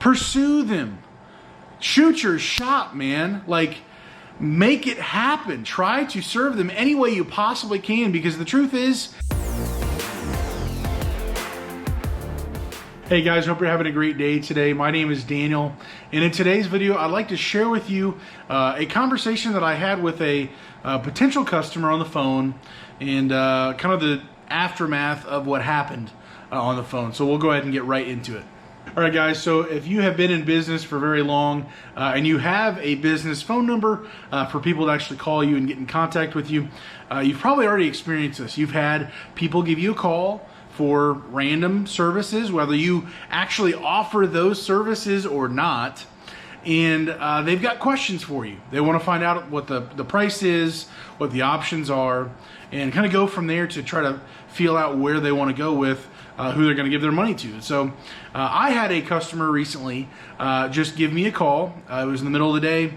Pursue them. Shoot your shot, man. Like, make it happen. Try to serve them any way you possibly can, because the truth is... Hey guys, hope you're having a great day today. My name is Daniel, and in today's video, I'd like to share with you a conversation that I had with a potential customer on the phone, and kind of the aftermath of what happened on the phone. So we'll go ahead and get right into it. All right, guys, so if you have been in business for very long and you have a business phone number for people to actually call you and get in contact with you, you've probably already experienced this. You've had people give you a call for random services, whether you actually offer those services or not, and they've got questions for you. They want to find out what the price is, what the options are, and kind of go from there to try to feel out where they want to go with who they're going to give their money to. So I had a customer recently just give me a call. It was in the middle of the day,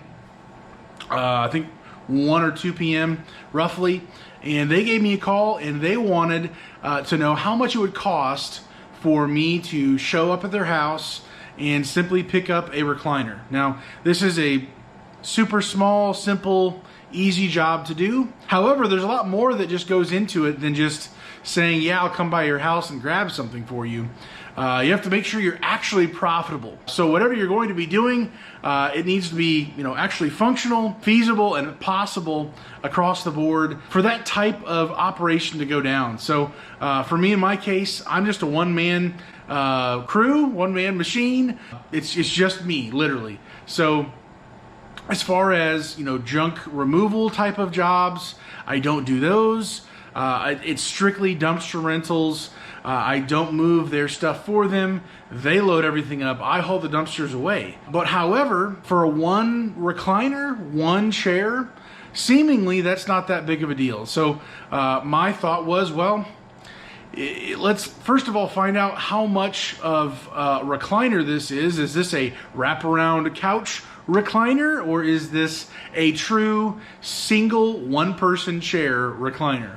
I think 1 or 2 p.m. roughly, and they gave me a call and they wanted to know how much it would cost for me to show up at their house and simply pick up a recliner. Now, this is a super small, simple, easy job to do. However, there's a lot more that just goes into it than just saying, yeah, I'll come by your house and grab something for you. You have to make sure you're actually profitable. So whatever you're going to be doing, it needs to be, actually functional, feasible, and possible across the board for that type of operation to go down. So for me, in my case, I'm just a one-man crew, one-man machine. It's just me, literally. So as far as, junk removal type of jobs, I don't do those. It's strictly dumpster rentals. I don't move their stuff for them. They load everything up. I haul the dumpsters away. But however, for one recliner, one chair, seemingly that's not that big of a deal. So my thought was, well, let's first of all find out how much of a recliner this is. Is this a wraparound couch recliner, or is this a true single one-person chair recliner?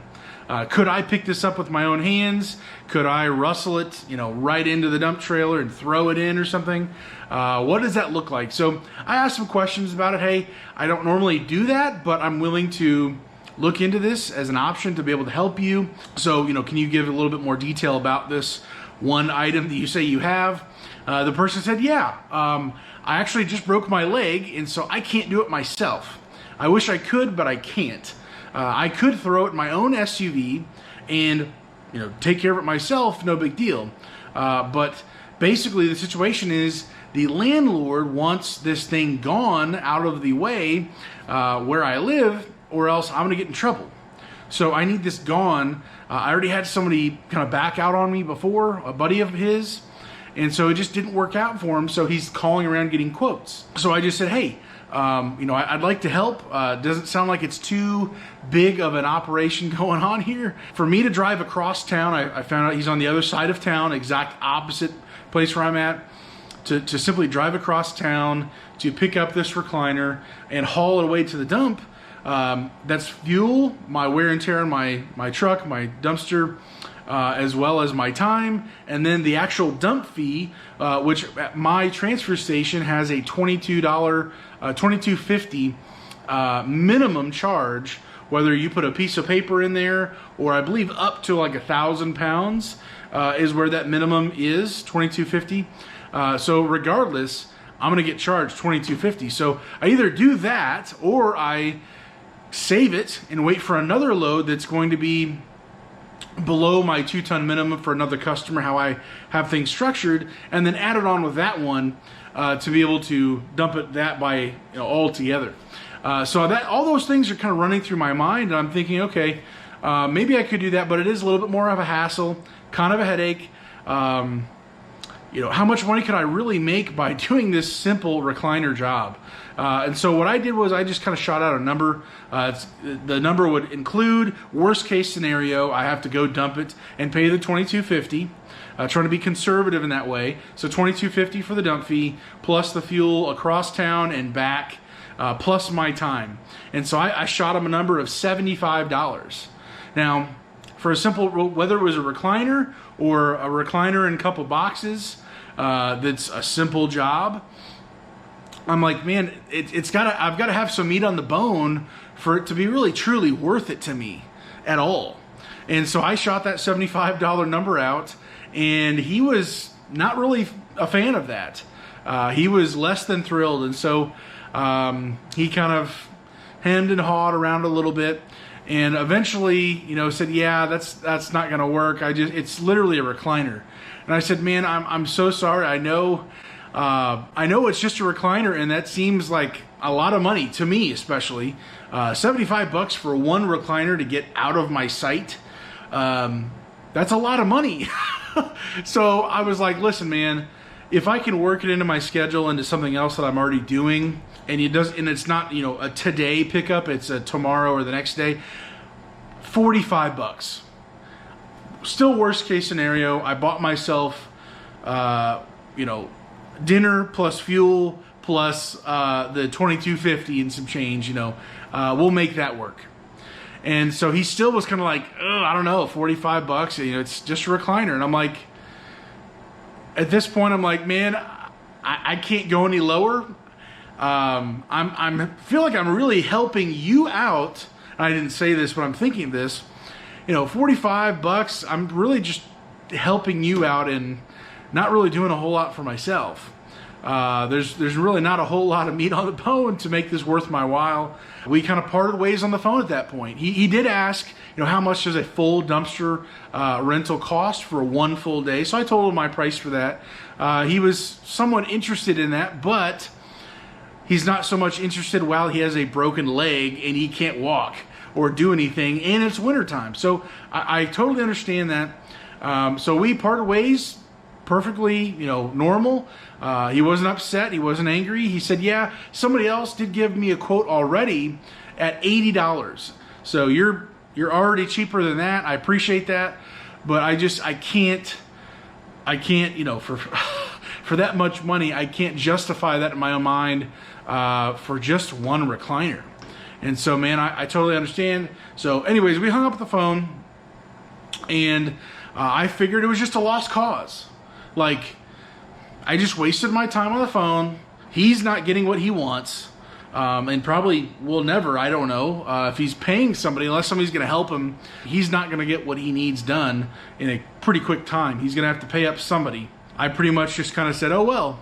Could I pick this up with my own hands? Could I rustle it, right into the dump trailer and throw it in or something? What does that look like? So I asked some questions about it. Hey, I don't normally do that, but I'm willing to look into this as an option to be able to help you. So, can you give a little bit more detail about this one item that you say you have? The person said, yeah, I actually just broke my leg, and so I can't do it myself. I wish I could, but I can't. I could throw it in my own SUV and, take care of it myself, no big deal. But basically the situation is the landlord wants this thing gone out of the way where I live, or else I'm gonna get in trouble. So I need this gone. I already had somebody kind of back out on me before, a buddy of his, and so it just didn't work out for him, so he's calling around getting quotes. So I just said, hey, I'd like to help. Doesn't sound like it's too big of an operation going on here. For me to drive across town, I found out he's on the other side of town, exact opposite place where I'm at, to simply drive across town to pick up this recliner and haul it away to the dump. That's fuel, my wear and tear on my truck, my dumpster, as well as my time, and then the actual dump fee, which at my transfer station has a $22.50 minimum charge, whether you put a piece of paper in there, or I believe up to like 1,000 pounds is where that minimum is, $22.50. So regardless, I'm gonna get charged $22.50. So I either do that, or I save it and wait for another load that's going to be below my 2-ton minimum for another customer, how I have things structured, and then add it on with that one to be able to dump it that by all together. So that all those things are kind of running through my mind, and I'm thinking, okay, maybe I could do that, but it is a little bit more of a hassle, kind of a headache. How much money could I really make by doing this simple recliner job? And so what I did was I just kind of shot out a number. The number would include, worst case scenario, I have to go dump it and pay the $22.50. Trying to be conservative in that way. So $22.50 for the dump fee, plus the fuel across town and back, plus my time. And so I shot him a number of $75. Now, for a simple, whether it was a recliner or a recliner and a couple boxes, that's a simple job, I'm like, man, I've got to have some meat on the bone for it to be really truly worth it to me at all. And so I shot that $75 number out, and he was not really a fan of that. He was less than thrilled, and so he kind of hemmed and hawed around a little bit, and eventually, said, yeah, that's not going to work. It's literally a recliner. And I said, man, I'm so sorry. I know it's just a recliner, and that seems like a lot of money to me, especially $75 for one recliner to get out of my sight. That's a lot of money. So I was like, listen, man, if I can work it into my schedule, into something else that I'm already doing, and it's not, a today pickup, it's a tomorrow or the next day, $45. Still worst case scenario, I bought myself, dinner plus fuel plus the $22.50 and some change, we'll make that work. And so he still was kind of like, I don't know, $45, it's just a recliner. And I'm like, at this point, I'm like, man, I can't go any lower. I feel like I'm really helping you out. I didn't say this, but I'm thinking this. $45, I'm really just helping you out and not really doing a whole lot for myself. There's really not a whole lot of meat on the bone to make this worth my while. We kind of parted ways on the phone at that point. He did ask, how much does a full dumpster rental cost for one full day? So I told him my price for that. He was somewhat interested in that, but he's not so much interested while he has a broken leg and he can't walk or do anything, and it's wintertime. So I totally understand that. So we parted ways perfectly, normal. He wasn't upset. He wasn't angry. He said, yeah, somebody else did give me a quote already at $80. So you're already cheaper than that. I appreciate that. But I can't, for that much money, I can't justify that in my own mind for just one recliner. And so, man, I totally understand. So anyways, we hung up the phone, and I figured it was just a lost cause. Like, I just wasted my time on the phone. He's not getting what he wants, and probably will never, I don't know. If he's paying somebody, unless somebody's going to help him, he's not going to get what he needs done in a pretty quick time. He's going to have to pay up somebody. I pretty much just kind of said, oh, well,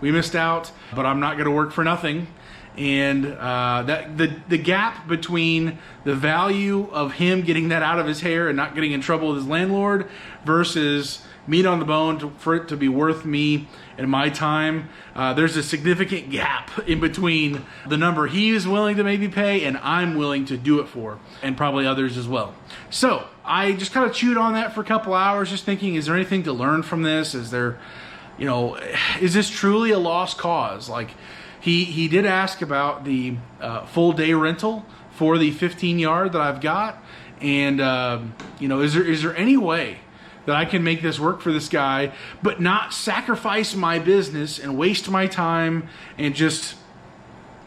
we missed out, but I'm not going to work for nothing. And the gap between the value of him getting that out of his hair and not getting in trouble with his landlord versus meat on the bone for it to be worth me and my time, there's a significant gap in between the number he is willing to maybe pay and I'm willing to do it for, and probably others as well. So I just kind of chewed on that for a couple hours, just thinking, is there anything to learn from this? Is there, is this truly a lost cause? Like, he did ask about the full day rental for the 15 yard that I've got, and is there any way that I can make this work for this guy, but not sacrifice my business and waste my time and just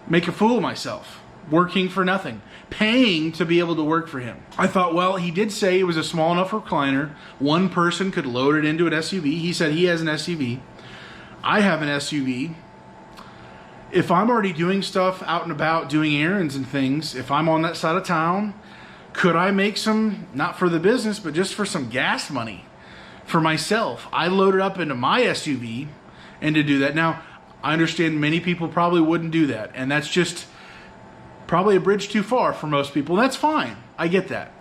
make a fool of myself, working for nothing, paying to be able to work for him? I thought, well, he did say it was a small enough recliner. One person could load it into an SUV. He said he has an SUV. I have an SUV. If I'm already doing stuff out and about, doing errands and things, if I'm on that side of town, could I make some, not for the business, but just for some gas money for myself? I load it up into my SUV and to do that. Now, I understand many people probably wouldn't do that, and that's just probably a bridge too far for most people. That's fine. I get that.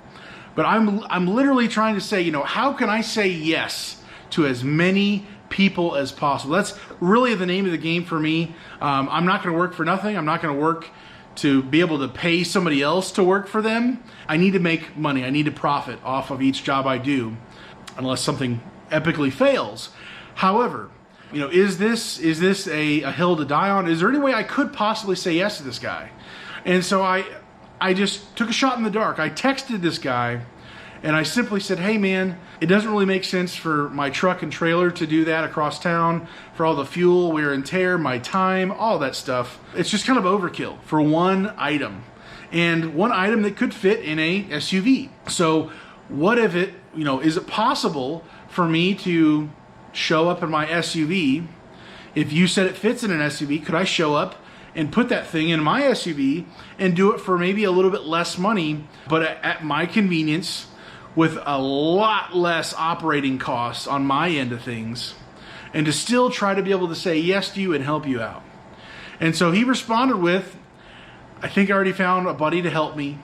But I'm literally trying to say, how can I say yes to as many people as possible? That's really the name of the game for me. I'm not going to work for nothing. I'm not going to work to be able to pay somebody else to work for them. I need to make money. I need to profit off of each job I do, unless something epically fails. However, is this a hill to die on? Is there any way I could possibly say yes to this guy? And so I just took a shot in the dark. I texted this guy, and I simply said, hey man, it doesn't really make sense for my truck and trailer to do that across town, for all the fuel, wear and tear, my time, all that stuff. It's just kind of overkill for one item, and one item that could fit in a SUV. So what if is it possible for me to show up in my SUV? If you said it fits in an SUV, could I show up and put that thing in my SUV and do it for maybe a little bit less money, but at my convenience, with a lot less operating costs on my end of things, and to still try to be able to say yes to you and help you out? And so he responded with, I think I already found a buddy to help me,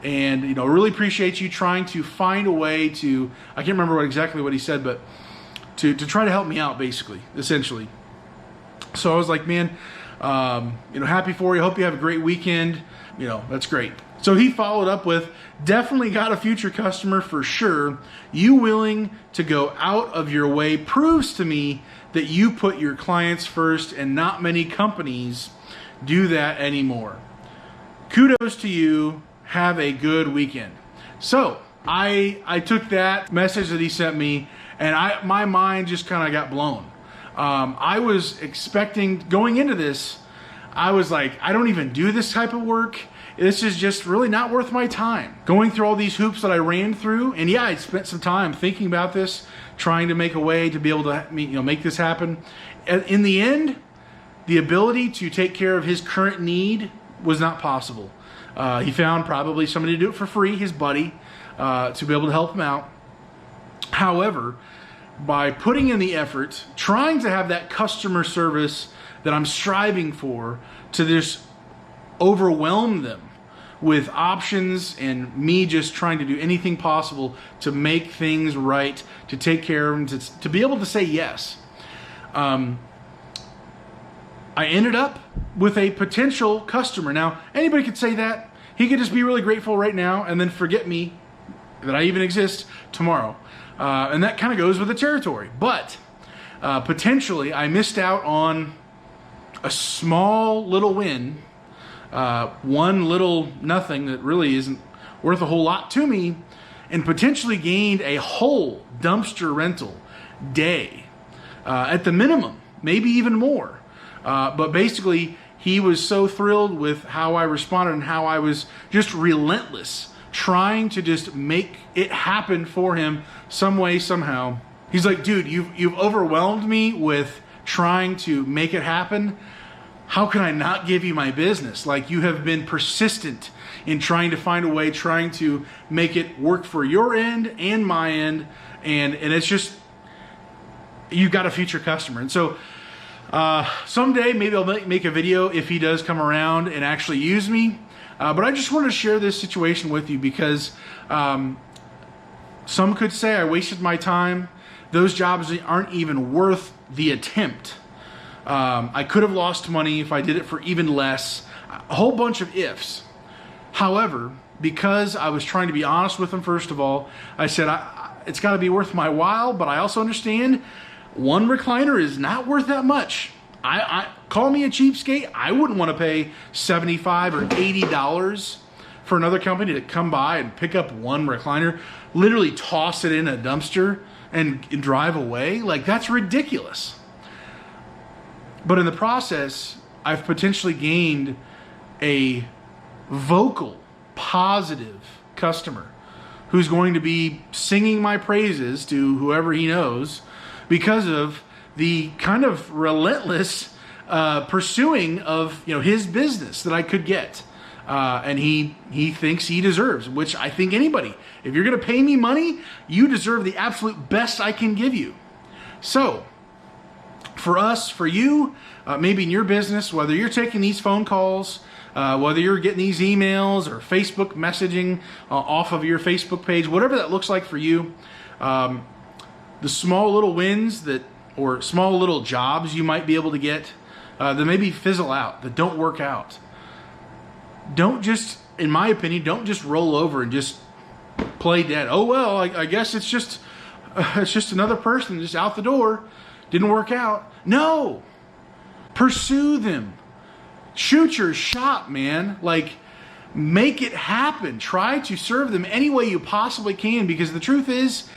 and really appreciate you trying to find a way to, I can't remember exactly what he said, but to try to help me out, basically, essentially. So I was like, man, happy for you. Hope you have a great weekend. That's great. So he followed up with, definitely got a future customer for sure. You willing to go out of your way proves to me that you put your clients first, and not many companies do that anymore. Kudos to you. Have a good weekend. So I took that message that he sent me, and my mind just kind of got blown. I was expecting, going into this, I was like, I don't even do this type of work. This is just really not worth my time. Going through all these hoops that I ran through, and yeah, I spent some time thinking about this, trying to make a way to be able to make this happen. In the end, the ability to take care of his current need was not possible. He found probably somebody to do it for free, his buddy, to be able to help him out. However, by putting in the effort, trying to have that customer service that I'm striving for, to just overwhelm them with options and me just trying to do anything possible to make things right, to take care of them, to be able to say yes. I ended up with a potential customer. Now, anybody could say that. He could just be really grateful right now and then forget me, that I even exist, tomorrow. And that kind of goes with the territory. But potentially I missed out on a small little win, one little nothing that really isn't worth a whole lot to me, and potentially gained a whole dumpster rental day at the minimum, maybe even more. But basically, he was so thrilled with how I responded and how I was just relentless, trying to just make it happen for him some way, somehow. He's like, dude, you've overwhelmed me with trying to make it happen. How can I not give you my business? Like, you have been persistent in trying to find a way, trying to make it work for your end and my end. And it's just, you got a future customer. And so someday maybe I'll make a video if he does come around and actually use me. But I just wanted to share this situation with you because some could say I wasted my time. Those jobs aren't even worth the attempt. I could have lost money if I did it for even less. A whole bunch of ifs. However, because I was trying to be honest with him, first of all, I said, it's got to be worth my while, but I also understand one recliner is not worth that much. I call me a cheapskate. I wouldn't want to pay $75 or $80 for another company to come by and pick up one recliner, literally toss it in a dumpster and drive away. Like, that's ridiculous. But in the process, I've potentially gained a vocal, positive customer who's going to be singing my praises to whoever he knows because of the kind of relentless pursuing of his business that I could get. And he thinks he deserves, which I think anybody, if you're going to pay me money, you deserve the absolute best I can give you. So for us, for you, maybe in your business, whether you're taking these phone calls, whether you're getting these emails or Facebook messaging off of your Facebook page, whatever that looks like for you, the small little wins or small little jobs you might be able to get that maybe fizzle out, that don't work out. Don't just, in my opinion, don't just roll over and just play dead. Oh, well, I guess it's just another person just out the door. Didn't work out. No. Pursue them. Shoot your shot, man. Like, make it happen. Try to serve them any way you possibly can, because the truth is,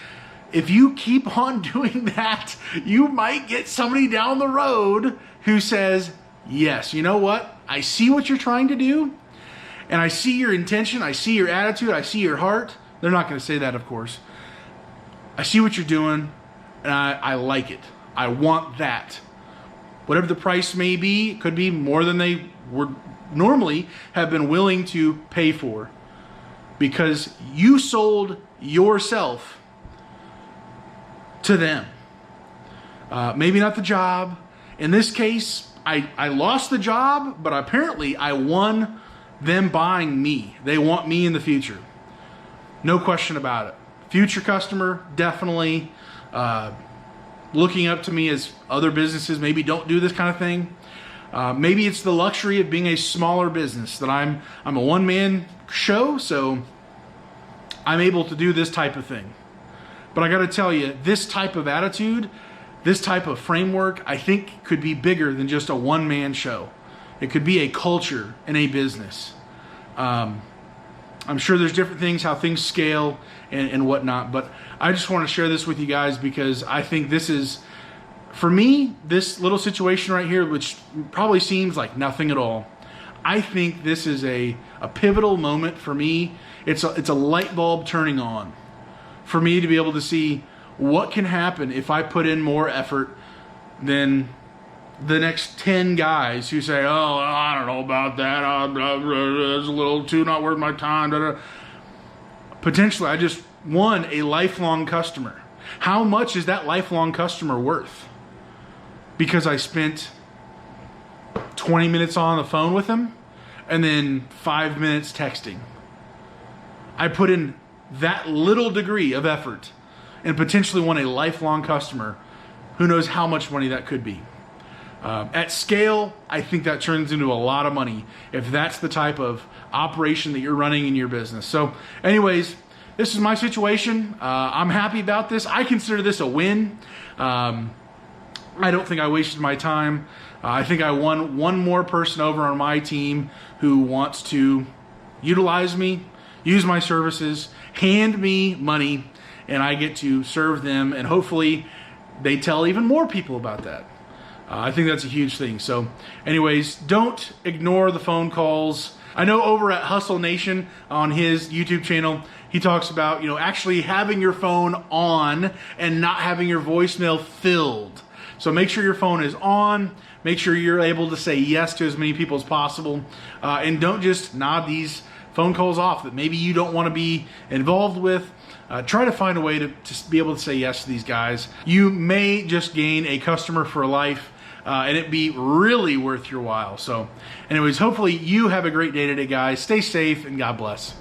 if you keep on doing that, you might get somebody down the road who says, yes, you know what? I see what you're trying to do, and I see your intention, I see your attitude, I see your heart. They're not going to say that, of course. I see what you're doing. and I like it. I want that. Whatever the price may be, it could be more than they would normally have been willing to pay for, because you sold yourself to them. Maybe not the job. In this case, I lost the job, but apparently I won them buying me. They want me in the future. No question about it. Future customer, definitely. Looking up to me as other businesses maybe don't do this kind of thing. Maybe it's the luxury of being a smaller business, that I'm a one-man show, so I'm able to do this type of thing. But I got to tell you, this type of attitude, this type of framework, I think could be bigger than just a one-man show. It could be a culture in a business. I'm sure there's different things, how things scale and whatnot, but I just want to share this with you guys because I think this is, for me, this little situation right here, which probably seems like nothing at all, I think this is a pivotal moment for me. It's a light bulb turning on for me to be able to see what can happen if I put in more effort than the next 10 guys who say, oh, I don't know about that, it's a little too not worth my time. Potentially, I just won a lifelong customer. How much is that lifelong customer worth? Because I spent 20 minutes on the phone with him and then 5 minutes texting. I put in that little degree of effort and potentially won a lifelong customer. Who knows how much money that could be. At scale, I think that turns into a lot of money if that's the type of operation that you're running in your business. So anyways, this is my situation. I'm happy about this. I consider this a win. I don't think I wasted my time. I think I won one more person over on my team who wants to utilize me, use my services, hand me money, and I get to serve them, and hopefully they tell even more people about that. I think that's a huge thing. So anyways, don't ignore the phone calls. I know over at Hustle Nation on his YouTube channel, he talks about, actually having your phone on and not having your voicemail filled. So make sure your phone is on. Make sure you're able to say yes to as many people as possible. And don't just nod these phone calls off that maybe you don't want to be involved with. Try to find a way to be able to say yes to these guys. You may just gain a customer for life, and it be really worth your while. So anyways, hopefully you have a great day today, guys. Stay safe and God bless.